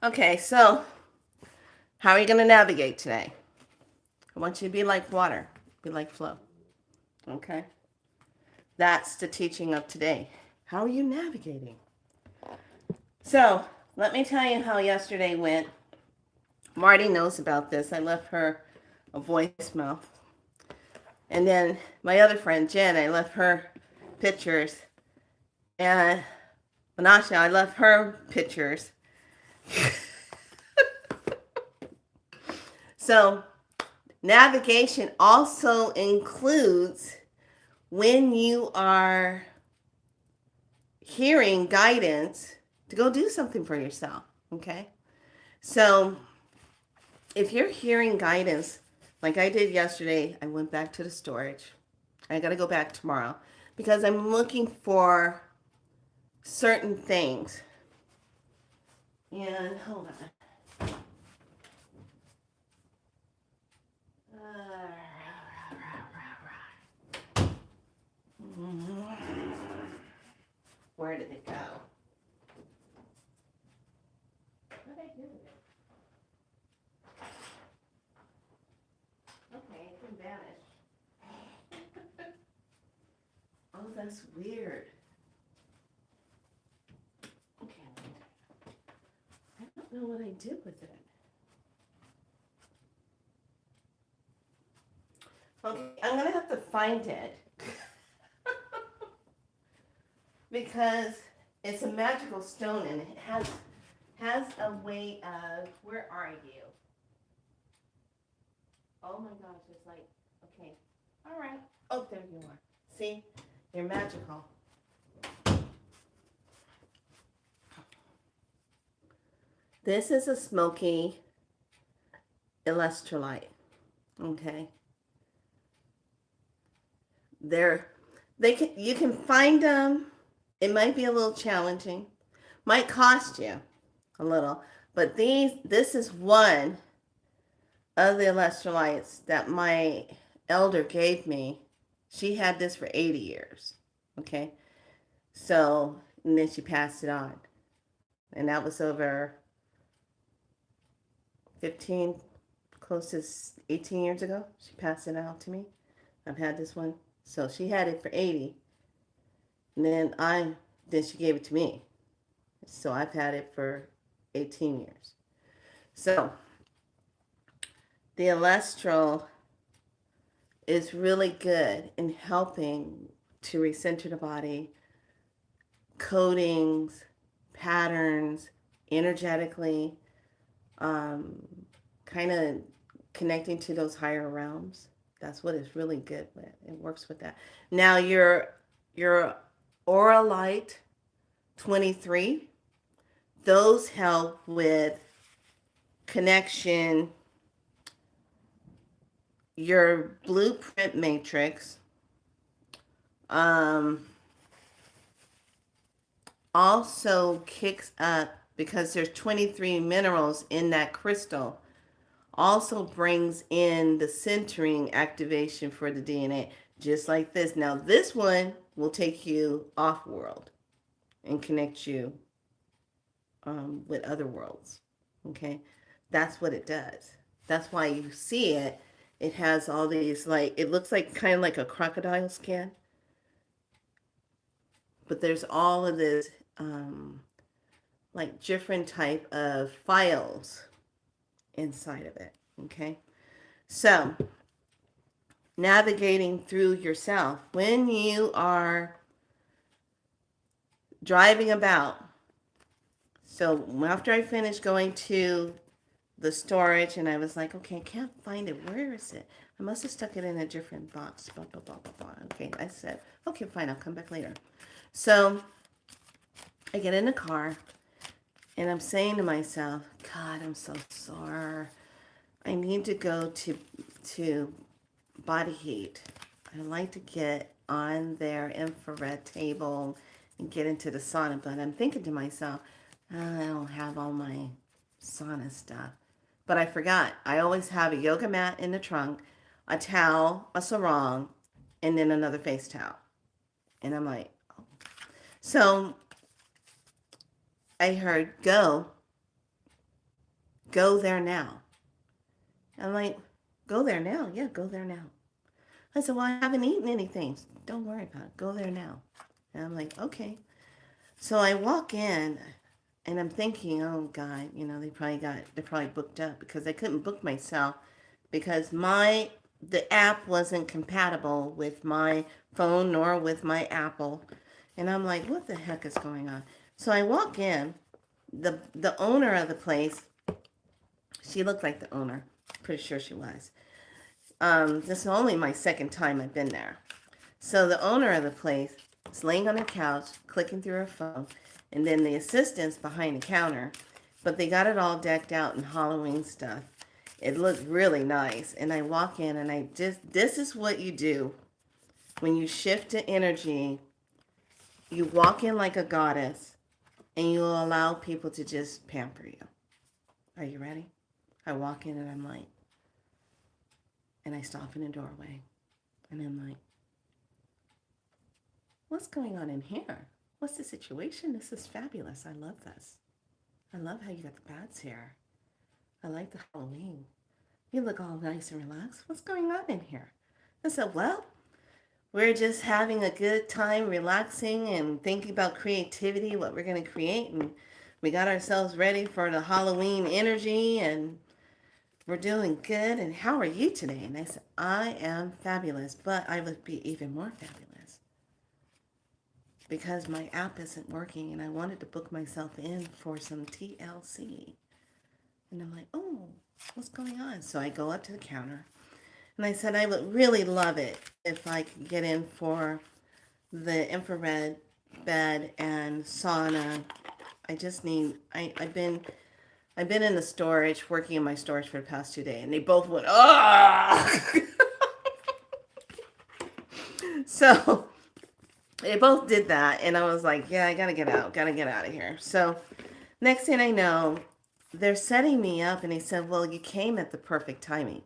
Okay, so how are you going to navigate today? I want you to be like water, be like flow. Okay? That's the teaching of today. How are you navigating? So let me tell you how yesterday went. Marty knows about this. I left her a voicemail. And then my other friend, Jen, I left her pictures. And Menasha, I left her pictures. So navigation also includes when you are hearing guidance to go do something for yourself, okay? So if you're hearing guidance, like I did yesterday, I went back to the storage. I got to go back tomorrow because I'm looking for certain things. And hold on. Where did it go? What did I do with it? Okay, it can vanish. Oh, that's weird. Okay. I don't know what I did with it. Okay, I'm gonna have to find it. Because it's a magical stone and it has a way of, where are you? Oh my gosh, it's like, okay, all right. Oh, there you are. See, you're magical. This is a smoky electrolyte, okay? You can find them. It might be a little challenging, might cost you a little, but this is one of the electrolytes that my elder gave me. She had this for 80 years, okay? So, and then she passed it on. And that was over 15, close to 18 years ago. She passed it out to me. I've had this one. So she had it for 80. And then she gave it to me. So I've had it for 18 years. So the Elestral is really good in helping to recenter the body, codings, patterns, energetically, um, kind of connecting to those higher realms. That's what it's really good with. It works with that. Now your aura light 23, those help with connection, your blueprint matrix, um, also kicks up because there's 23 minerals in that crystal, also brings in the centering activation for the DNA, just like this. Now, this one will take you off world and connect you with other worlds. Okay, that's what it does. That's why you see it. It has all these, like, it looks like kind of like a crocodile skin, but there's all of this like different type of files inside of it. Okay, so navigating through yourself when you are driving about. So after I finished going to the storage and I was like, okay, I can't find it. Where is it? I must have stuck it in a different box. Blah, blah, blah, blah, blah. Okay, I said, okay, fine, I'll come back later. So I get in the car and I'm saying to myself, God, I'm so sore. I need to go to body heat. I like to get on their infrared table and get into the sauna, but I'm thinking to myself, I don't have all my sauna stuff. But I forgot. I always have a yoga mat in the trunk, a towel, a sarong, and then another face towel. And I'm like, oh. So I heard, go there now. I'm like, go there now? Yeah, go there now. I said, well, I haven't eaten anything. Don't worry about it. Go there now. And I'm like, okay. So I walk in and I'm thinking, oh God, they're probably booked up because I couldn't book myself because the app wasn't compatible with my phone nor with my Apple. And I'm like, what the heck is going on? So I walk in, the owner of the place, she looked like the owner. Pretty sure she was. This is only my second time I've been there. So the owner of the place is laying on the couch, clicking through her phone, and then the assistant's behind the counter. But they got it all decked out in Halloween stuff. It looked really nice. And I walk in and this is what you do when you shift to energy. You walk in like a goddess and you allow people to just pamper you. Are you ready? I walk in and I'm like, and I stop in the doorway and I'm like, what's going on in here? What's the situation? This is fabulous. I love this. I love how you got the bats here. I like the Halloween. You look all nice and relaxed. What's going on in here? I said, well, we're just having a good time relaxing and thinking about creativity, what we're going to create. And we got ourselves ready for the Halloween energy and we're doing good. And how are you today? And I said, I am fabulous, but I would be even more fabulous because my app isn't working and I wanted to book myself in for some TLC. And I'm like, oh, what's going on? So I go up to the counter and I said, I would really love it if I could get in for the infrared bed and sauna. I've been in the storage, working in my storage for the past 2 days, and they both went, ah! So they both did that, and I was like, yeah, I gotta get out of here. So next thing I know, they're setting me up, and they said, well, you came at the perfect timing.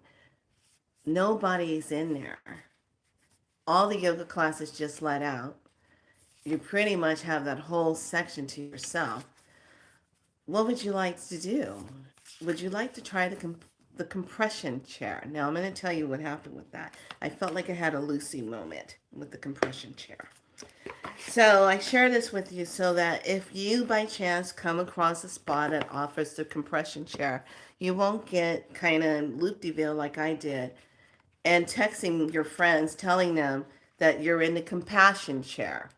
Nobody's in there. All the yoga classes just let out. You pretty much have that whole section to yourself. What would you like to do? Would you like to try the compression chair? Now, I'm going to tell you what happened with that. I felt like I had a Lucy moment with the compression chair. So I share this with you so that if you by chance come across a spot that offers the compression chair, you won't get kind of loop-de-ville like I did and texting your friends telling them that you're in the compassion chair.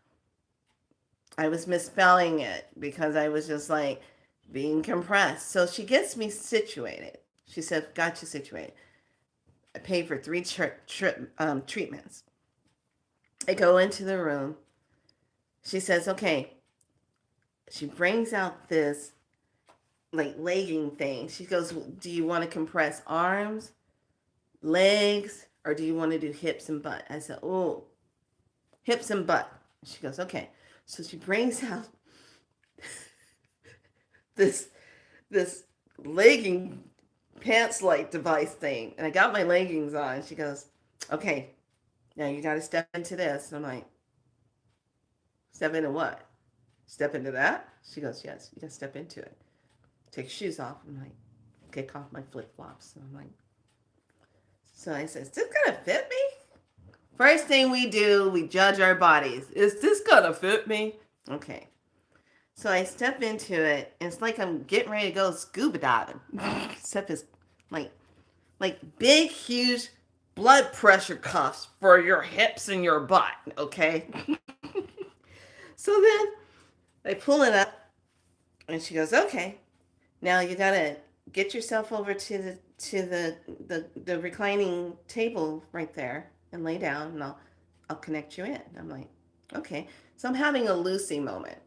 I was misspelling it because I was just like, being compressed. So she gets me situated. She said, got you situated. I paid for three treatments. I go into the room. She says, okay. She brings out this like legging thing. She goes, do you want to compress arms, legs, or do you want to do hips and butt? I said, oh, hips and butt. She goes, okay. So she brings out this this legging pants like device thing, and I got my leggings on. She goes, okay, now you got to step into this. And I'm like, step into what? Step into that? She goes, yes, you got to step into it. Take shoes off. I'm like, kick off my flip flops. And I'm like, so I said, is this gonna fit me? First thing we do, we judge our bodies. Is this gonna fit me? Okay. So I step into it, and it's like I'm getting ready to go scuba diving. Except it's like big, huge blood pressure cuffs for your hips and your butt. Okay. So then I pull it up, and she goes, "Okay, now you gotta get yourself over to the reclining table right there and lay down, and I'll connect you in." I'm like, "Okay." So I'm having a Lucy moment.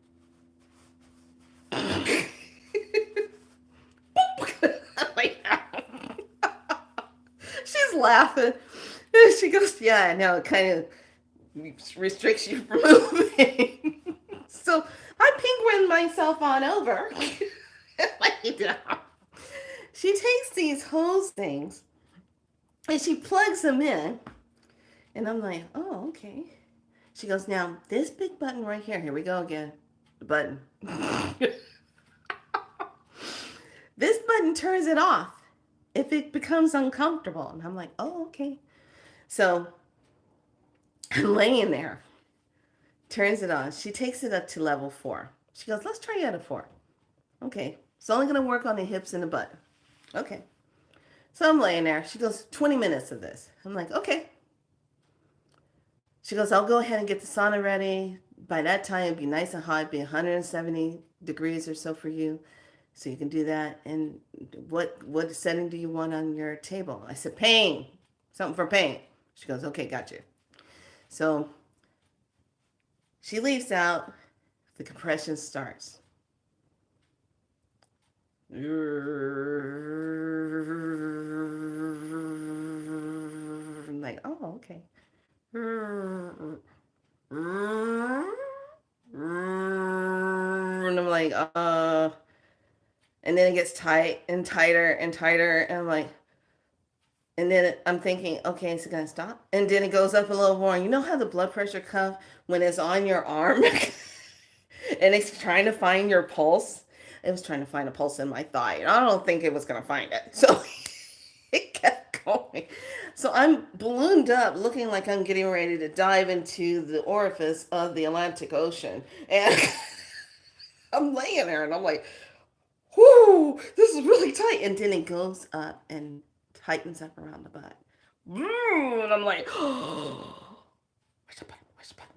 She's laughing. She goes, "Yeah, I know. It kind of restricts you from moving." So I penguin myself on over. She takes these hose things and she plugs them in. And I'm like, oh, okay. She goes, now this big button right here. Here we go again. The button. This button turns it off if it becomes uncomfortable. And I'm like, oh, okay. So I'm laying there, turns it on. She takes it up to level 4. She goes, let's try it at 4. Okay. It's only going to work on the hips and the butt. Okay. So I'm laying there. She goes, 20 minutes of this. I'm like, okay. She goes, I'll go ahead and get the sauna ready. By that time, it'd be nice and hot. It'd be 170 degrees or so for you. So you can do that. And what setting do you want on your table? I said, pain. Something for pain. She goes, okay, gotcha. So she leaves out. The compression starts. I'm like, oh, okay. And I'm like, and then it gets tight and tighter and tighter. And I'm like, and then I'm thinking, okay, is it going to stop? And then it goes up a little more. You know how the blood pressure cuff, when it's on your arm and it's trying to find your pulse? It was trying to find a pulse in my thigh. And I don't think it was going to find it. So it kept going. So I'm ballooned up, looking like I'm getting ready to dive into the orifice of the Atlantic Ocean. And I'm laying there and I'm like, whoo, this is really tight. And then it goes up and tightens up around the butt. And I'm like, oh, where's the button? Where's the button?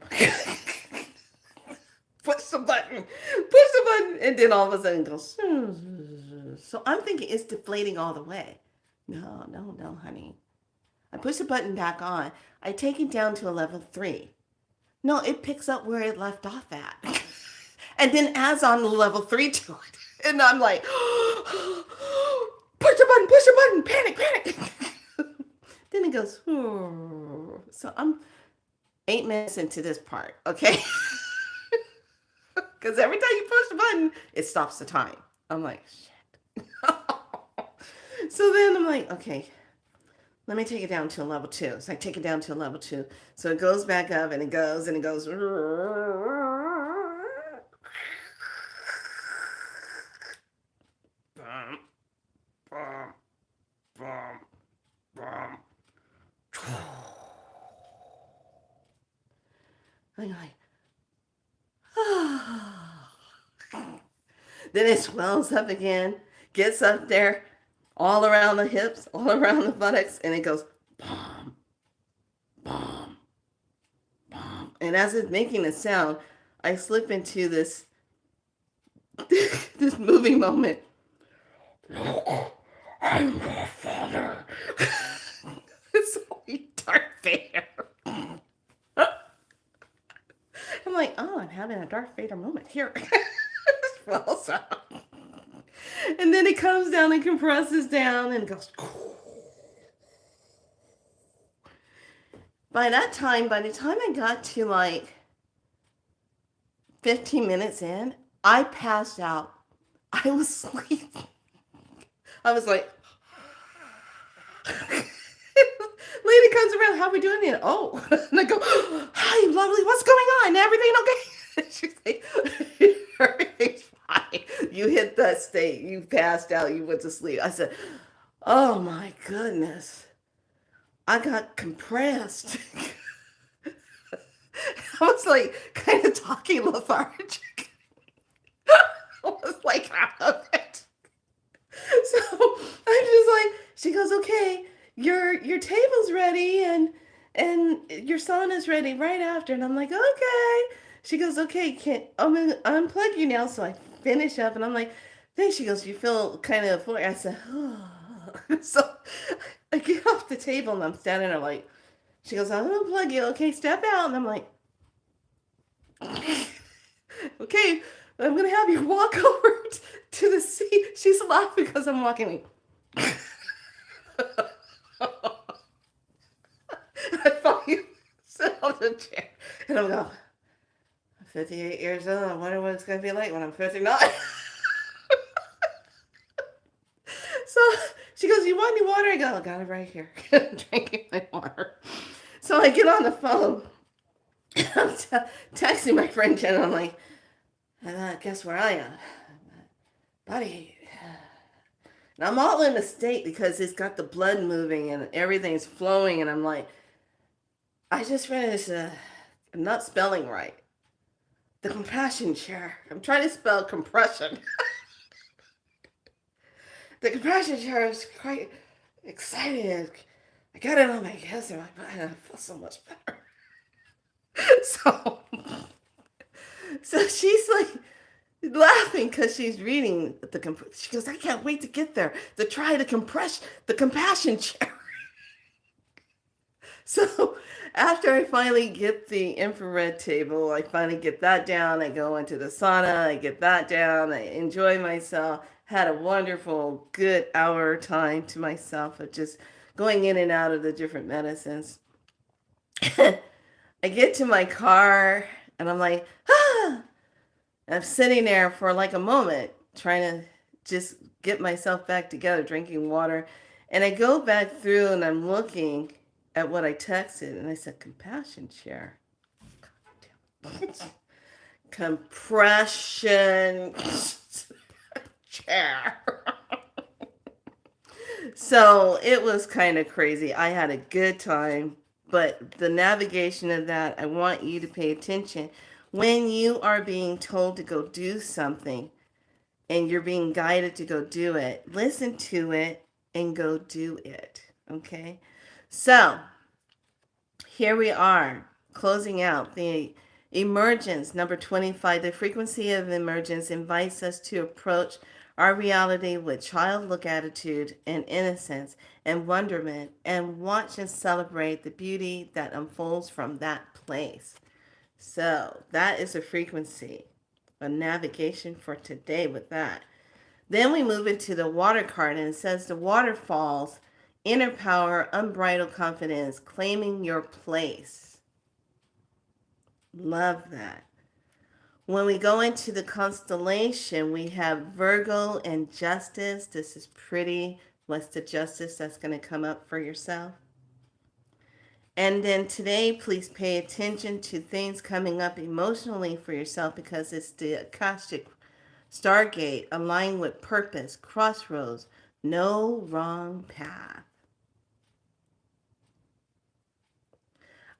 Push the button. Push the button. And then all of a sudden it goes. So I'm thinking it's deflating all the way. No, honey. I push the button back on. I take it down to a level 3. No, it picks up where it left off at. And then adds on the level 3 to it. And I'm like, push the button, panic. Then it goes, so I'm 8 minutes into this part, okay? Because every time you push the button, it stops the time. I'm like, shit. So then I'm like, okay, let me take it down to a level 2. So I take it down to a level 2. So it goes back up and it goes and it goes. I'm like, then it swells up again, gets up there, all around the hips, all around the buttocks, and it goes, bomb, bomb, bomb. And as it's making a sound, I slip into this this movie moment. Look, I'm your father. It's only Darth Vader. I'm like, oh, I'm having a Darth Vader moment here. Well, so. And then it comes down and compresses down and goes. By the time I got to like 15 minutes in, I passed out. I was sleeping. I was like, lady comes around, how are we doing it? Oh, and I go, hi, lovely, what's going on? Everything okay? She's like, everything's fine. You hit that state, you passed out, you went to sleep. I said, oh my goodness, I got compressed. I was like kind of talking lethargic. I was like out of it. So I'm just like, she goes, okay, your table's ready and your sauna's ready right after. And I'm like, okay. She goes, okay, I'm gonna unplug you now. So I finish up and I'm like, then she goes, you feel kind of full. I said, oh. So I get off the table and I'm standing there like, she goes, I'm gonna unplug you. Okay, step out. And I'm like, okay, I'm gonna have you walk over to the seat. She's laughing because I'm walking. I finally sit on the chair and I'm going, I'm 58 years old. I wonder what it's gonna be like when I'm 59. So she goes, you want any water? I go, I got it right here. I'm drinking my water. So I get on the phone. I'm texting my friend Jen. I'm like, guess where I am? Buddy. And I'm all in a state because it's got the blood moving and everything's flowing. And I'm like, I just read this, I'm not spelling right. The compassion chair. I'm trying to spell compression. The compassion chair is quite excited. I got it on my chest and I feel so much better. So, so she's like laughing because she's reading she goes, I can't wait to get there to try to compress the compassion chair. So after I finally get the infrared table, I finally get that down. I go into the sauna, I get that down, I enjoy myself. Had a wonderful, good hour time to myself of just going in and out of the different medicines. I get to my car and I'm like, ah! I'm sitting there for like a moment trying to just get myself back together, drinking water. And I go back through and I'm looking at what I texted and I said, compassion chair. Compression chair. So it was kind of crazy. I had a good time, but the navigation of that, I want you to pay attention. When you are being told to go do something and you're being guided to go do it, listen to it and go do it. Okay? So here we are, closing out the emergence, number 25. The frequency of emergence invites us to approach our reality with childlike attitude and innocence and wonderment and watch and celebrate the beauty that unfolds from that place. So that is a frequency, a navigation for today with that. Then we move into the water card and it says the waterfalls, inner power, unbridled confidence, claiming your place. Love that. When we go into the constellation, we have Virgo and Justice. This is pretty. What's the justice that's going to come up for yourself? And then today, please pay attention to things coming up emotionally for yourself because it's the Akashic Stargate, aligned with purpose, crossroads, no wrong path.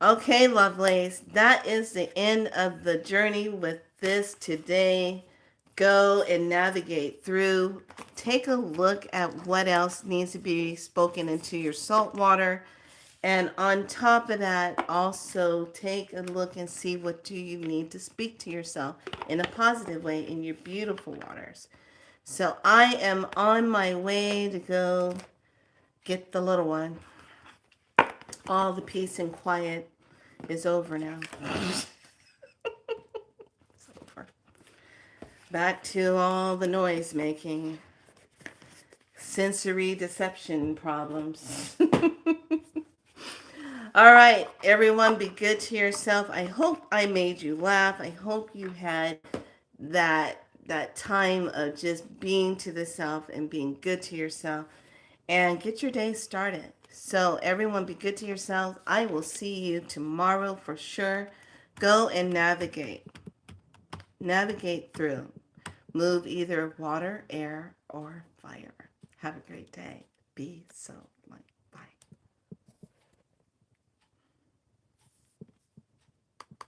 Okay, lovelies, that is the end of the journey with this today. Go and navigate through. Take a look at what else needs to be spoken into your salt water And on top of that, also take a look and see what do you need to speak to yourself in a positive way in your beautiful waters. So I am on my way to go get the little one. All the peace and quiet is over now. It's over. Back to all the noise making, sensory deception problems. All right, everyone, be good to yourself. I hope I made you laugh. I hope you had that time of just being to the self and being good to yourself and get your day started. So, everyone, be good to yourselves. I will see you tomorrow for sure. Go and navigate. Navigate through. Move either water, air, or fire. Have a great day. Be so.